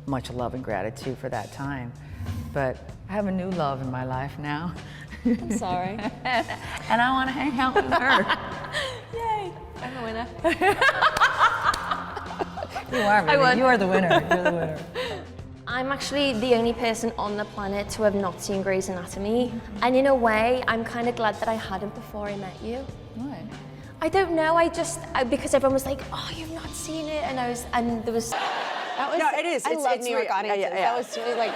much love and gratitude for that time. But I have a new love in my life now. I'm sorry. And I want to hang out with her. Yay, I'm a winner. You are, really. You are the winner. You're the winner. I'm actually the only person on the planet to have not seen Grey's Anatomy. And in a way, I'm kind of glad that I hadn't before I met you. Why? I don't know, because everyone was like, oh, you've not seen it, and there was... That was, no, it is. I love New York audiences. Yeah. That was really like,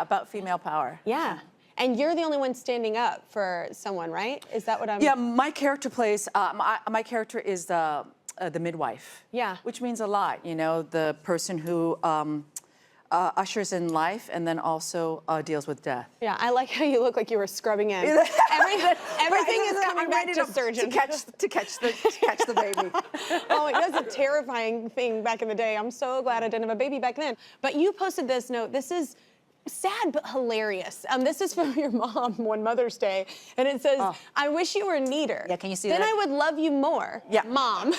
about female power. Yeah. And you're the only one standing up for someone, right? Is that what I'm? Yeah, my character plays. My character is the midwife. Yeah. Which means a lot, you know, the person who ushers in life and then also deals with death. Yeah, I like how you look like you were scrubbing in. Everything is coming back to surgeon. To catch the baby. Oh, it was a terrifying thing back in the day. I'm so glad I didn't have a baby back then. But you posted this note. This is sad but hilarious. This is from your mom one Mother's Day, and it says, I wish you were neater. Yeah, can you see then that? Then I would love you more. Yeah. Mom.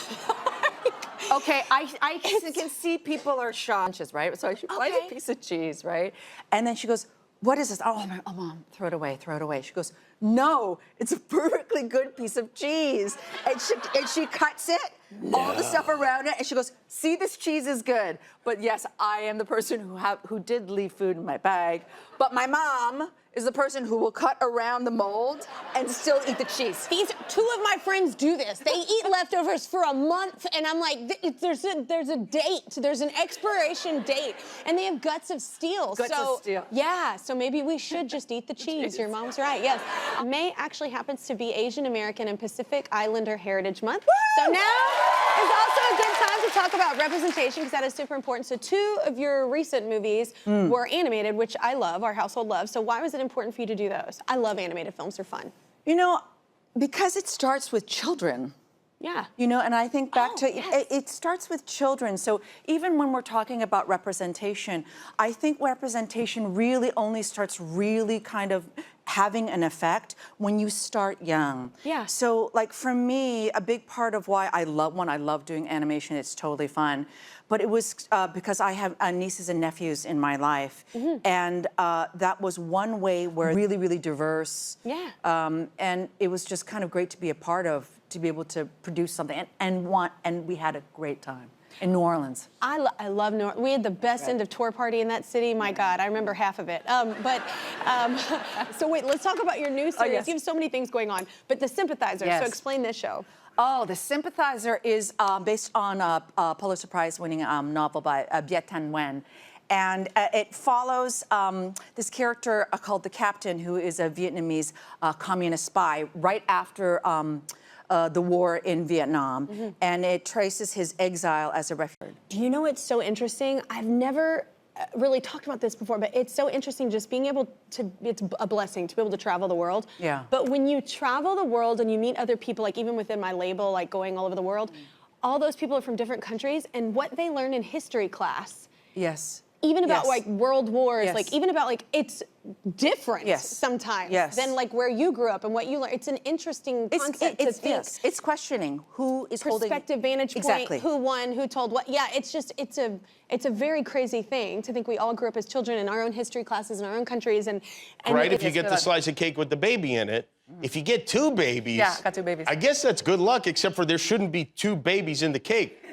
Okay, I can see people are shocked, right? So she finds a piece of cheese, right? And then she goes, what is this? Oh, Mom, throw it away, throw it away. She goes, no, it's a perfectly good piece of cheese. And she cuts it, all the stuff around it, and she goes, see, this cheese is good. But yes, I am the person who did leave food in my bag. But my mom is the person who will cut around the mold and still eat the cheese. Two of my friends do this. They eat leftovers for a month, and I'm like, there's a date. There's an expiration date, and they have guts of steel. Guts of steel. Yeah, so maybe we should just eat the cheese. Your mom's right, yes. May actually happens to be Asian American and Pacific Islander Heritage Month. Woo! So now is also a good time to talk about representation, because that is super important. So 2 of your recent movies were animated, which I love, our household loves. So why was it important for you to do those? I love animated films, they're fun. You know, because it starts with children. Yeah. You know, and I think back to, it starts with children. So even when we're talking about representation, I think representation really only starts really kind of having an effect when you start young. Yeah. So like for me, a big part of why I love doing animation, it's totally fun. But it was because I have nieces and nephews in my life. And that was one way where really, really diverse. Yeah. And it was just kind of great to be a part of, to be able to produce something and we had a great time in New Orleans. I love New Orleans. We had the best end of tour party in that city. My God, I remember half of it. So wait, let's talk about your new series. Yes. You have so many things going on, but The Sympathizer. Yes. So explain this show. Oh, The Sympathizer is based on a Pulitzer Prize-winning novel by Viet Thanh Nguyen. And it follows this character called the Captain, who is a Vietnamese communist spy right after the war in Vietnam. And it traces his exile as a refugee. Do you know what's so interesting? I've never really talked about this before, but it's so interesting just being able to, it's a blessing to be able to travel the world. Yeah. But when you travel the world and you meet other people, like even within my label, like going all over the world, all those people are from different countries, and what they learn in history class. Yes. Even about like world wars, like even about like, it's different sometimes than like where you grew up and what you learned. It's an interesting concept to think. Yes, it's questioning who is holding perspective, vantage point, who won, who told what. Yeah, it's just, it's a very crazy thing to think we all grew up as children in our own history classes in our own countries. And right, if you get the slice of cake with the baby in it. If you get 2 babies, I got 2 babies. I guess that's good luck, except for there shouldn't be 2 babies in the cake.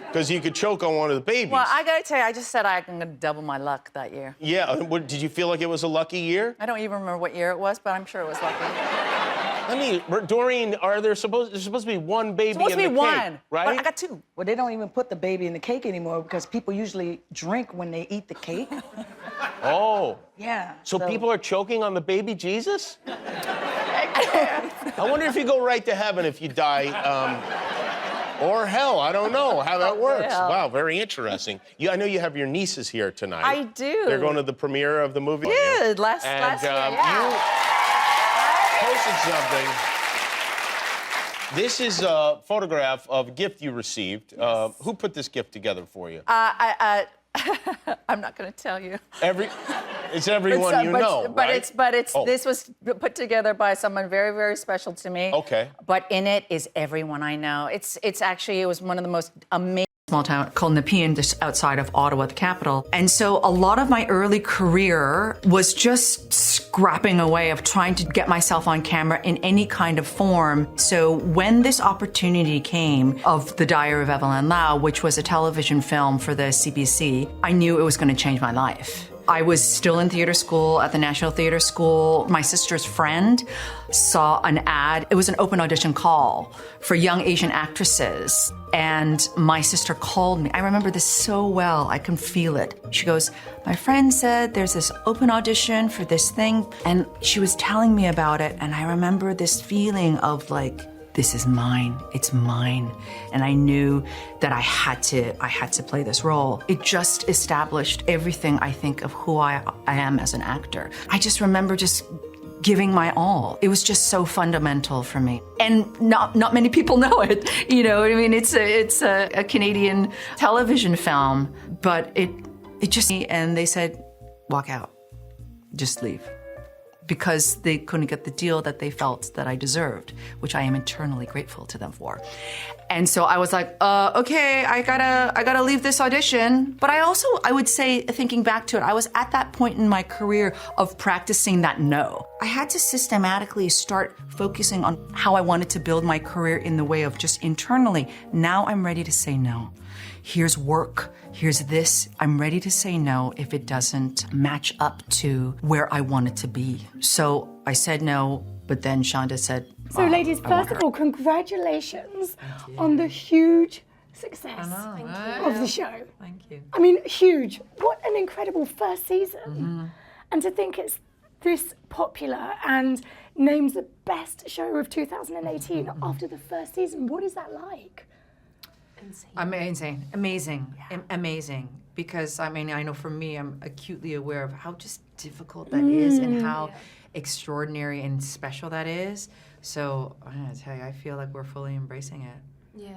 Because you could choke on one of the babies. Well, I gotta tell you, I just said I'm gonna double my luck that year. Yeah, did you feel like it was a lucky year? I don't even remember what year it was, but I'm sure it was lucky. Doreen, there's supposed to be 1 baby in the cake, supposed to be 1, right? but I got 2. Well, they don't even put the baby in the cake anymore because people usually drink when they eat the cake. Oh. Yeah. So people are choking on the baby Jesus? I wonder if you go right to heaven if you die. Or hell, I don't know how that works. Wow, very interesting. I know you have your nieces here tonight. I do. They're going to the premiere of the movie. Yeah, last year. You posted something. This is a photograph of a gift you received. Who put this gift together for you? I'm not going to tell you. It's everyone you know, right? This was put together by someone very, very special to me. Okay. But in it is everyone I know. It was one of the most amazing small town called Nepean, just outside of Ottawa, the capital. And so a lot of my early career was just scrapping away of trying to get myself on camera in any kind of form. So when this opportunity came of The Diary of Evelyn Lau, which was a television film for the CBC, I knew it was going to change my life. I was still in theater school at the National Theater School. My sister's friend saw an ad. It was an open audition call for young Asian actresses. And my sister called me. I remember this so well. I can feel it. She goes, my friend said there's this open audition for this thing. And she was telling me about it. And I remember this feeling of like, this is mine, it's mine. And I knew that I had to play this role. It just established everything I think of who I am as an actor. I just remember just giving my all. It was just so fundamental for me. And not many people know it. You know, I mean, it's a Canadian television film, but it just, and they said, walk out, just leave. Because they couldn't get the deal that they felt that I deserved, which I am eternally grateful to them for. And so I was like, okay, I gotta leave this audition. But I would say, thinking back to it, I was at that point in my career of practicing that no. I had to systematically start focusing on how I wanted to build my career in the way of just internally. Now I'm ready to say no. Here's work, here's this. I'm ready to say no if it doesn't match up to where I want it to be. So I said no, but then Shonda said, so ladies, first of all, congratulations on the huge success of the show. Thank you. I mean, huge. What an incredible first season. And to think it's this popular and named the best show of 2018 after the first season. What is that like? Amazing. Amazing. Because I mean, I know for me, I'm acutely aware of how just difficult that is and how extraordinary and special that is. So I'm gonna tell you, I feel like we're fully embracing it. Yeah.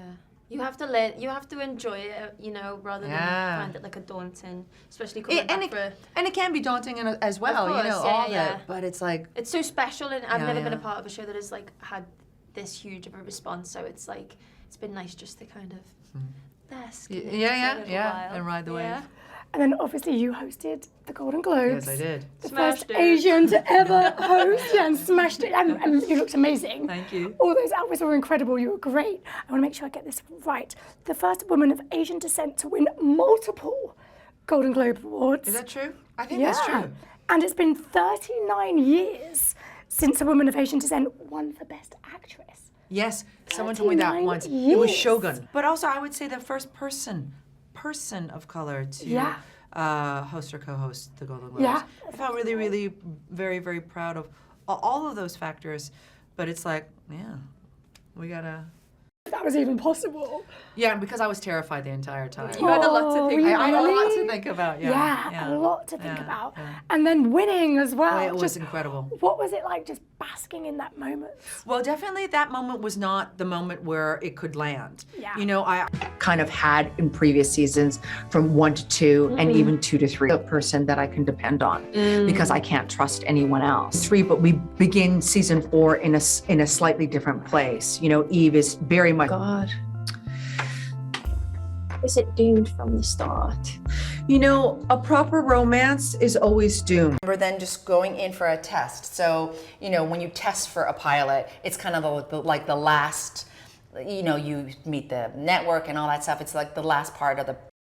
You have to enjoy it, you know, rather than find it like a daunting, especially coming back for... And it can be daunting as well, course, you know, all that. But it's like... It's so special, and I've never been a part of a show that has like had this huge of a response, so it's like, it's been nice just to kind of bask in it for a little while. And ride the wave. And then obviously you hosted the Golden Globes. Yes, I did. The Smashed first it. Asian to ever host and smashed it. And you looked amazing. Thank you. All those outfits were incredible. You were great. I want to make sure I get this right. The first woman of Asian descent to win multiple Golden Globe Awards. Is that true? I think that's true. And it's been 39 years since a woman of Asian descent won for Best Actress. Yes, someone told me that 39 once. It was years. Shogun. But also, I would say the first person of color to host or co-host the Golden Globes. Yeah. I felt really, really very, very proud of all of those factors. But it's like, we gotta... That was even possible. Yeah, because I was terrified the entire time. You had a lot to think Oh, about. I had a lot to think about, Yeah, a lot to think yeah, about. yeah. And then winning as well. It was incredible. What was it like just basking in that moment? Well, definitely that moment was not the moment where it could land. Yeah. You know, I kind of had in previous seasons from 1 to 2 and even 2 to 3, a person that I can depend on because I can't trust anyone else. 3, but we begin season 4 in a slightly different place. You know, Eve is very much God. Is it doomed from the start? You know, a proper romance is always doomed. Remember then just going in for a test. So, you know, when you test for a pilot, it's kind of like the last, you know, you meet the network and all that stuff. It's like the last part of